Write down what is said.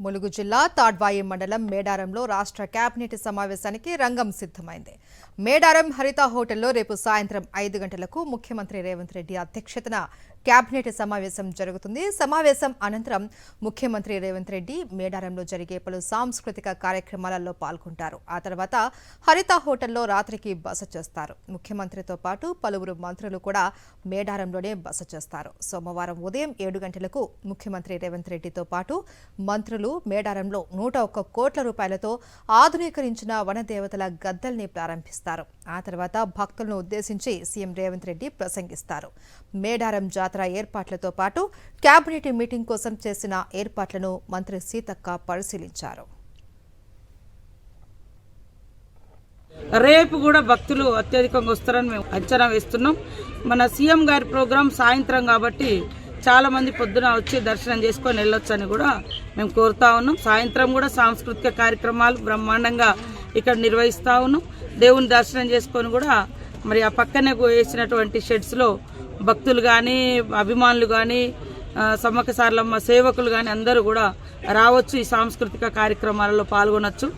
ములుగు జిల్లా తాడ్వాయి మండలం మేడారంలో రాష్ట్ర కేబినెట్ సమావేశానికి రంగం సిద్ధమైంది. మేడారం హరిత హోటల్లో రేపు సాయంత్రం 5 గంటలకు ముఖ్యమంత్రి రేవంత్ రెడ్డి అధ్యక్షతన కేబినెట్ సమావేశం జరుగుతుంది. సమావేశం అనంతరం ముఖ్యమంత్రి రేవంత్ రెడ్డి మేడారంలో జరిగే పలు సాంస్కృతిక కార్యక్రమాలలో పాల్గొంటారు. ఆ తర్వాత హరిత హోటల్లో రాత్రికి బస చేస్తారు. ముఖ్యమంత్రితో పాటు పలువురు మంత్రులు కూడా మేడారంలోనే బస చేస్తారు. సోమవారం ఉదయం 7 గంటలకు ముఖ్యమంత్రి రేవంత్ రెడ్డితో పాటు మంత్రులు మేడారంలో 101 కోట్ల రూపాయలతో ఆధునీకరించిన వనదేవతల గద్దల్ని ప్రారంభిస్తారు. ఆ తర్వాత భక్తులను ఉద్దేశించి సీఎం రేవంత్ రెడ్డి ప్రసంగిస్తారు. మేడారం జాతర ఏర్పాట్లతో పాటు కేబినెట్ మీటింగ్ కోసం చేసిన ఏర్పాట్లను మంత్రి సీతక్క పరిశీలించారు. రేపు కూడా భక్తులు అత్యధికంగా వస్తారని మేము అంచనా వేస్తున్నాం. మన సీఎం గారి ప్రోగ్రాం సాయంత్రం కాబట్టి చాలా మంది పొద్దున వచ్చి దర్శనం చేసుకొని వెళ్ళొచ్చని కూడా మేము కోరుతా ఉన్నాం. సాయంత్రం కూడా సాంస్కృతిక కార్యక్రమాలు బ్రహ్మాండంగా ఇక్కడ నిర్వహిస్తూ ఉన్నాం. దేవుని దర్శనం చేసుకొని కూడా మరి ఆ పక్కనే వేసినటువంటి షెడ్స్లో భక్తులు కానీ అభిమానులు కానీ సమ్మక్క సారలమ్మ సేవకులు కానీ అందరూ కూడా రావచ్చు. ఈ సాంస్కృతిక కార్యక్రమాలలో పాల్గొనవచ్చు.